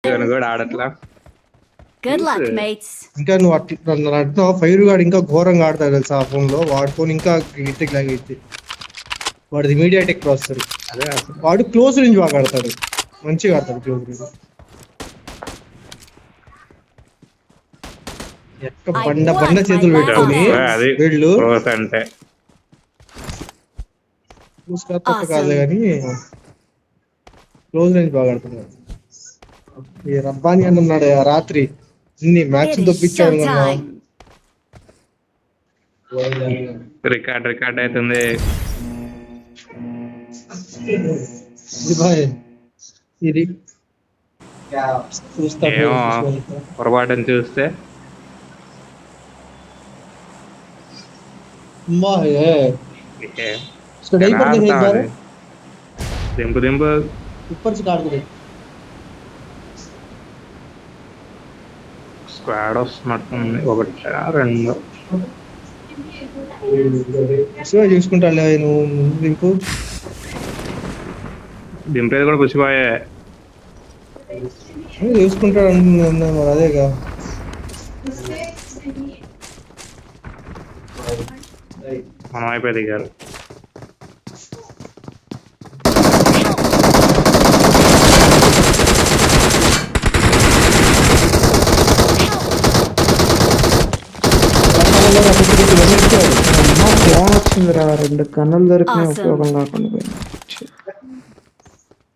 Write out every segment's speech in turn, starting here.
కూడా ఆడట్లా. Good luck, mates. ఇంకా నువ్వు అట్లా ఫైర్ గాడు ఇంకా ఘోరంగా ఆడతాడు తెలుసా ఆ ఫోన్ లో. వాడి ఫోన్ ఇంకా గిట్టికి లాగైతే వాడిది మీడియాటెక్ ప్రాసెసర్. అదే వాడు క్లోజ్ రేంజ్ బాగా ఆడతాడు, మంచిగా ఆడతాడు క్లోజ్ రేంజ్. బండ చేతులు పెట్టుకొని వీళ్ళు అంటే కాదులే కానీ క్లోజ్ రేంజ్ బాగా ఆడుతున్నాడు. ఈ రబ్బాని అని ఉన్నాడు రాత్రి ఇన్ని మ్యాచ్ తప్పించాడు. రికార్డ్ అవుతుంది. ఇది చూస్తా పొరపాటుని చూస్తే దింపు ऊपर से काट दे. స్క్వాడ్ వస్తున్నట్టుంది. ఒకటి రెండు చూసుకుంటాలే నువ్వు దింపు. దింపేది కూడా పుచ్చిపోయే చూసుకుంటాడు అనుకున్నా మరి అదేగా. మనం అయిపోయి దిగారు. రెండు కన్నులు దొరికిన ఉపయోగం కాకుండా పోయింది.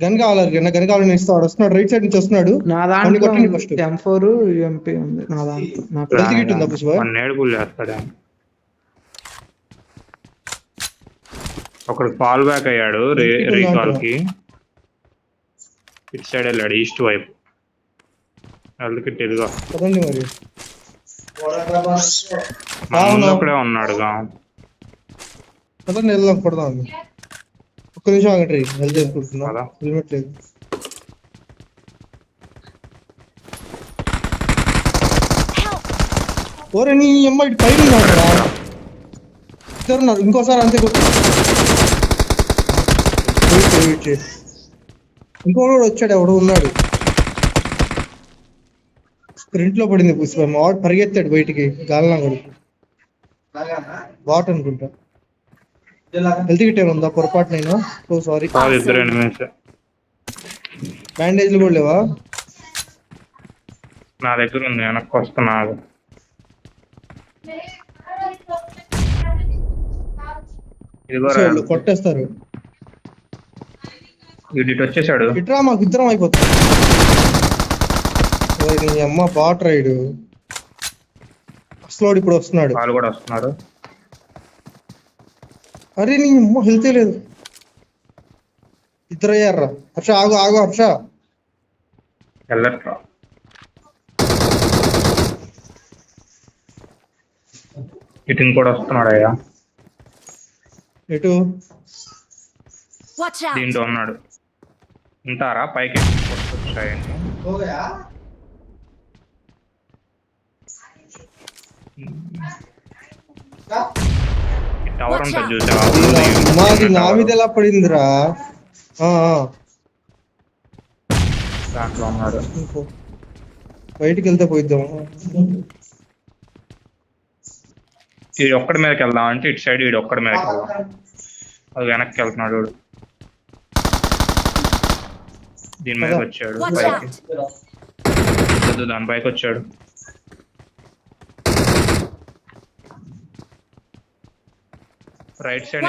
గన్ కావాలని ఇస్తాడు. వస్తున్నాడు, రైట్ సైడ్ నుంచి వస్తున్నాడు. నా దాంట్లో M4 UMP ఉంది. నా దాంట్లో ఒకడు ఫాల్ బ్యాక్ అయ్యాడు రీకాల్ కి. ఇటు సైడ్ వెళ్ళాడు, ఈస్ట్ వైపు. అందుకే తెలుగా మరి ఉన్నాడుగా. వెళ్దాం కొడదాం. ఒక్క నిమిషం ఆగండి, హెల్త్ చేసుకుంటున్నా. హెల్మెట్ లేదు. ఓరే నీ అమ్మాయి పైన ఉన్నారు. ఇంకోసారి అంతే ఇంకోడు కూడా వచ్చాడు. ఎవడు ఉన్నాడు స్ప్రింట్ లో పడింది పుష్ప. వాడు పరిగెత్తాడు బయటికి. గాలినా కొడుకు వాట్ అనుకుంటా. హెల్త్ కిట్ ఏముందా పొరపాటునైనా? ఓ సారీ. బ్యాండేజ్లు కూడా లేవా? నా దగ్గర ఉంది, వెనక్కి వస్తున్నాడు. కొట్టేస్తారు. ఇటు వచ్చేసాడు. ఇట్రా మాకు ఇద్దరం అయిపోతుంది. అమ్మ బాట్ రైడు అసలు ఇప్పుడు వస్తున్నాడు. వాళ్ళు కూడా వస్తున్నారు. అరే నీ అమ్మ హెల్త్ లేదు. ఇద్దరు అయ్యారా? హర్ష ఆగు హర్ష. వెళ్ళట్రా. ఇటు కూడా వస్తున్నాడు అయ్యా. ఎటు? దీంట్లో ఉన్నాడు. ఉంటారా పైకి టవర్ ఉంటుంది చూసావా? మాది నా మీద ఎలా పడిందిరా? దాంట్లో ఉన్నాడు. బయటికి వెళ్తే పోయిద్దాం. ఈ ఒక్కడి మీదకి వెళ్దాం అంటే ఇటు సైడ్ ఈడు ఒక్కడి మీదకి వెళ్దాం. అది వెనక్కి వెళ్తున్నాడు. దీని మీదకి వచ్చాడు పైకి. దాని పైకి వచ్చాడు. రైట్ సైడ్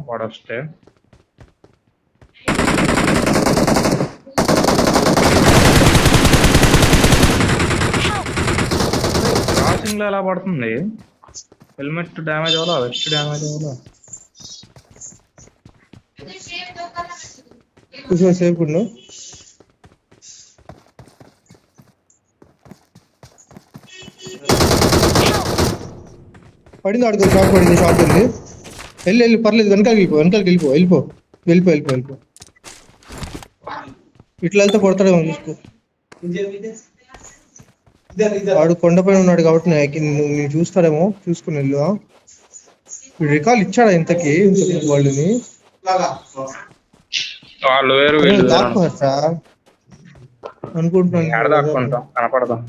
వాడు వస్తే క్రాసింగ్ లో ఎలా పడుతుంది? హెల్మెట్ డ్యామేజ్ అవ్వాలా? వెస్ట్ డ్యామేజ్ అవ్వాలా? సేఫ్ ఉండు. పడింది ఆడుకో. షాప్ పడింది. షాప్ ఉంది. వెళ్ళి పర్లేదు. వెనకాలకి వెళ్ళిపో. ఇట్లా వెళ్తే కొడతాడేమో చూసుకో. వాడు కొండపైన ఉన్నాడు కాబట్టి నేను చూస్తాడేమో చూసుకుని వెళ్ళు. రికాల్ ఇచ్చాడా ఇంతకి వాళ్ళని? వాళ్ళు వేరు. అనుకుంటున్నాను ఏడ ఇప్పుడు కదా. దాక్కుంటాం కనపడదాం.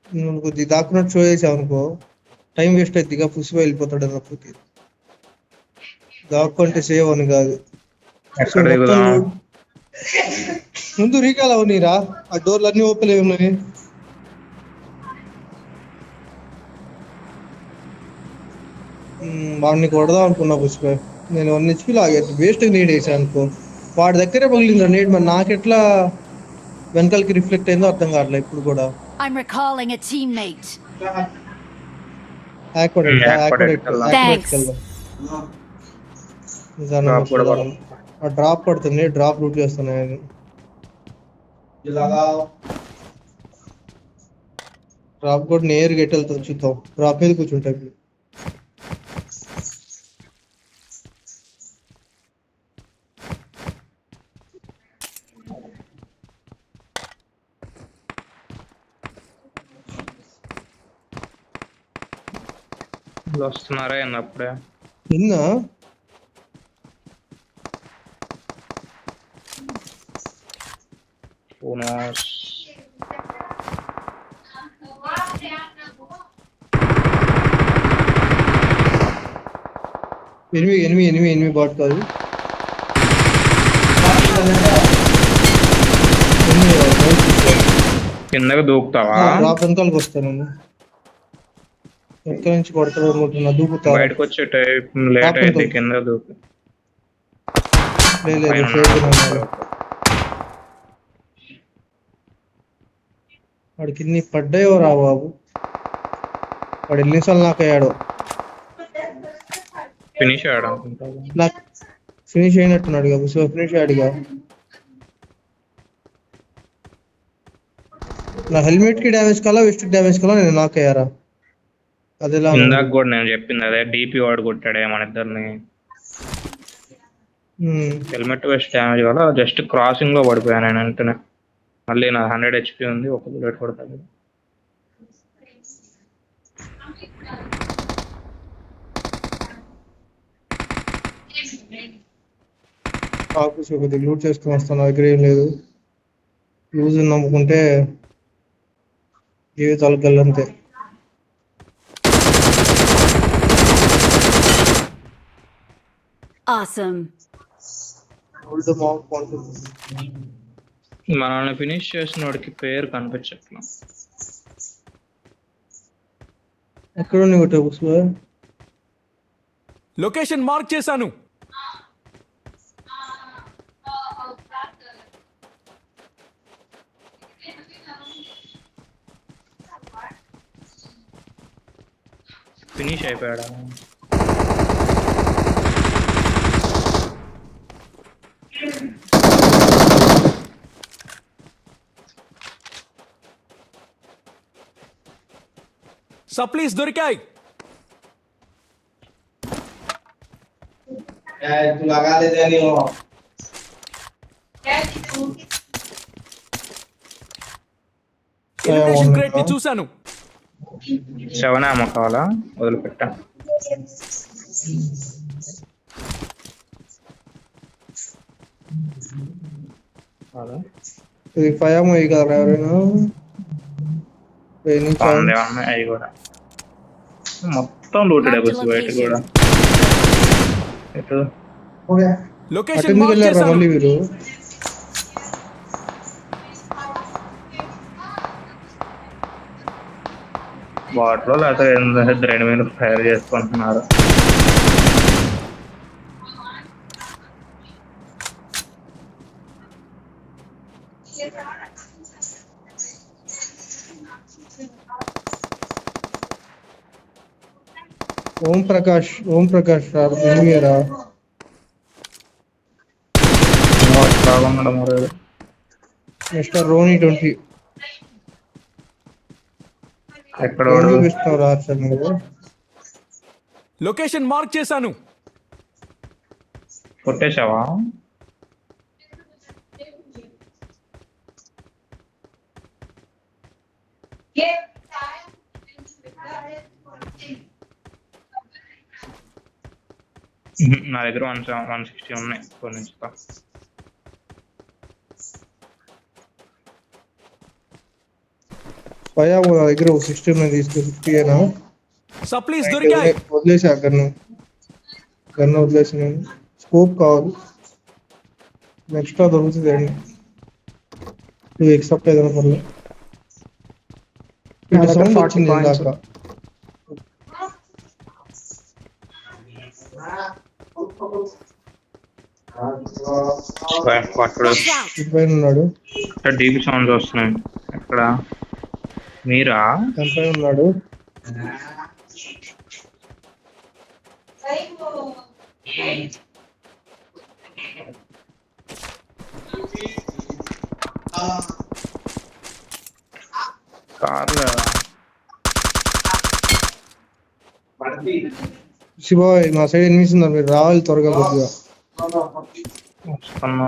నువ్వు కొద్దిగా దాక్కున్నట్టు షో చేసావు అనుకో టైం వేస్ట్ అవుతుంది ఇక పుష్ప వెళ్ళిపోతాడు అన్నప్పుడు దాక్కుంటే సేవ్ అని కాదు. సో ఎక్కడ మొత్తం దిగుదాం? లోడ్ ముందు రీకాల్ అవనీరా ఆ డోర్లు అన్ని ఓపెన్ అయి ఉన్నాయి. వాడిని కొడదాం అనుకున్నా పుష్ప నేను 1 HP లాగా వేస్ట్ నీడ్ వేసాను అనుకో వాడి దగ్గరే పగిలింది నీడ్ మరి నాకెట్లా వెనకాలకి రిఫ్లెక్ట్ అయిందో అర్థం కావట్లేదు ఇప్పుడు కూడా. I'm recalling a teammate. యాక్వడెట్ Aqueduct వెళ్దాం. Thanks. వెళ్దాం నిజాన్ని Drop కూడా మర్చిపోదాం. ఆ డ్రాప్ పడుతుంది డ్రాప్ రూట్ చేస్తున్నాను. డ్రాప్ కూడా నేరుగా ఎటు వెళ్తుంది చూద్దాం. డ్రాప్ మీద కూర్చుంటా ఇప్పుడు. వీళ్ళు వస్తున్నారా ఏంది అప్పుడే? నిన్న Who knows? ఎనిమిది బాట్ కాదు కిందకి దూకుతావా? డ్రాప్ వెనకాలకి వస్తాను వెనకాల నుంచి కొడతాడు అనుకుంటున్నా దూకుతా. బయటకు వచ్చే టైప్ లేట్ అయితే కింద దూకు. లేదు పైన షేడ్ ఉన్నాడు. వాడికి ఇన్ని పడ్డాయో రా బాబు. వాడు ఎన్నిసార్లు నాకు అయ్యాడు. ఫినిష్ అయ్యాడు అనుకుంటా. నాకు ఫినిష్ అయినట్టున్నాడు కదా సో ఫినిష్ అయ్యాడుగా. నా హెల్మెట్ కి డ్యామేజ్ కలా వెస్ట్ డ్యామేజ్ కలా నేను నాకు అయ్యారా అదేలా ఇందాక కూడా నేను చెప్పింది అదే, డిపి వాడు కొట్టాడే మన ఇద్దరిని. హెల్మెట్ వెస్ట్ డ్యామేజ్ వల్ల జస్ట్ క్రాసింగ్ లో పడిపోయాను నేను వెంటనే. మళ్ళీ నా 100 HP ఉంది, ఒక బుల్లెట్ కొడతాను. ఆఫీస్ కొద్దిగా లూట్ చేసుకుని వస్తాను. నా దగ్గర ఏం లేదు. యూజ్ నమ్ముకుంటే జీవితాలు గల్లంతే. Awesome. ఓల్డ్ మౌంట్ బాగుంటుంది. మనల్ని ఫినిష్ చేసిన వాడికి పేరు కనిపించట్లా. ఎక్కడ ఉంది ఒకటి పుష్ప? లొకేషన్ మార్క్ చేశాను. ఫినిష్ అయిపోయాడా? సప్లీస్ దొరికాయి. ఎలిమినేషన్ క్రేట్ ని చూశాను. 7 ఏమో కావాలా? వదిలిపెట్టా. ఇది 5 ఏమో ఇక ఎవరైనా అవి కూడా మొత్తం లూటెడ్ బయట కూడా. ఎటు లొకేషన్ అటెందుకు మార్క్ వెళ్ళారా చేశాను. మళ్ళీ వీరు? వాటిలో లేకపోతే ఇద్దరు ఎనిమిది ఫైర్ చేసుకుంటున్నారు. ఓం ప్రకాష్ రారు ఎనిమిరా బాగున్నాడు మరి. మిస్టర్ రోనీ 20 ఎక్కడ చూపిస్తావు రా సార్ మీరు. లొకేషన్ మార్క్ చేశాను. కొట్టేశావా? నా దగ్గర 160 ఉన్నాయి. కొన్ని పైన నా దగ్గర ఒక 60 ఉన్నాయి, తీసుకో. 50 అయినా Supplies దొరికాయి. వదిలేసా గన్ను వదిలేసి నేను. స్కోప్ కావాలి, ఎక్స్ట్రా దొరుకుతుంది అండి. 2x అప్ ఏదైనా పర్లేదు. నా దగ్గర సౌండ్ 40 వచ్చింది points. ఇందాక. అక్కడ Watch out! ఇటు పైన ఉన్నాడు, డీపీ సౌండ్స్ వస్తున్నాయి. ఎక్కడ మీరా? దాని పైన ఉన్నాడు. కార్లో శివాయ్ మా సైడ్ ఎనిమిస్తున్నారు, మీరు రావాలి త్వరగా కొద్దిగా. వస్తున్నా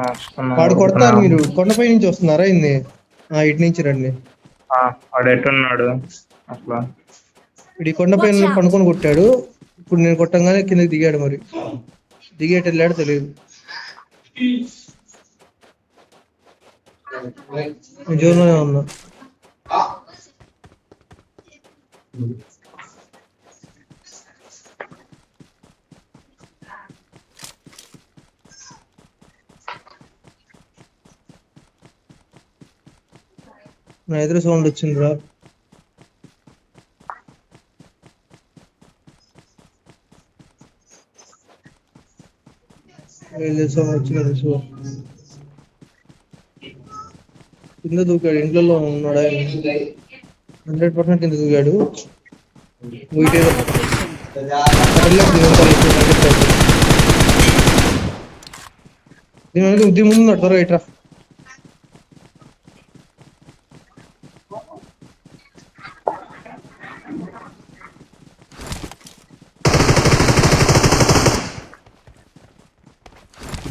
వాడు కొడతారు, మీరు కొండపై నుంచి వస్తున్నారా ఇన్ని? ఇటు నుంచి రండి. వాడు ఎట్టున్నాడు అట్లా? ఇటు ఈ కొండపై Watch out. పనుకొని కొట్టాడు. ఇప్పుడు నేను కొట్టంగానే కిందకి దిగాడు, మరి దిగేట వెళ్ళాడు తెలియదు. జోన్లోనే ఉన్నా. నా ఎదురు సౌండ్ వచ్చిందిరా. సౌండ్ వచ్చింది. కింద దూకాడు, ఇంట్లో ఉన్నాడా? 100% కింద దూకాడు. వీటేదో దీని ముందు ఉన్నాడు, త్వరగా ఇట్రా.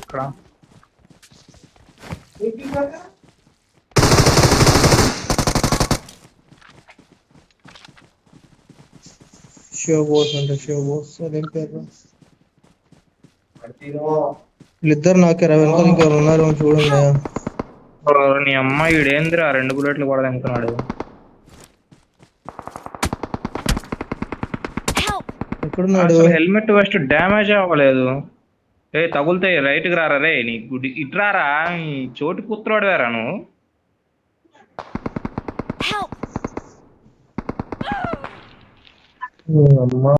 ఇక్కడ షో బోస్ అంటే షో బోస్ అదేం పేరు? వీళ్ళిద్దరు నాకే వెనకాల ఇంకెవరు ఉన్నారు చూడండి. నీ అమ్మాయి ఈడేంద్రా 2 బుల్లెట్లు కూడా తింటున్నాడు. Help! ఎక్కడున్నాడు? హెల్మెట్ వెస్ట్ డ్యామేజ్ అవ్వలేదు. తగులుతాయి. రైట్ కి రారా రే, నీ గుడి ఇట్రారా. చోటు పుత్రుడు వేరా నువ్వు. Help! అమ్మా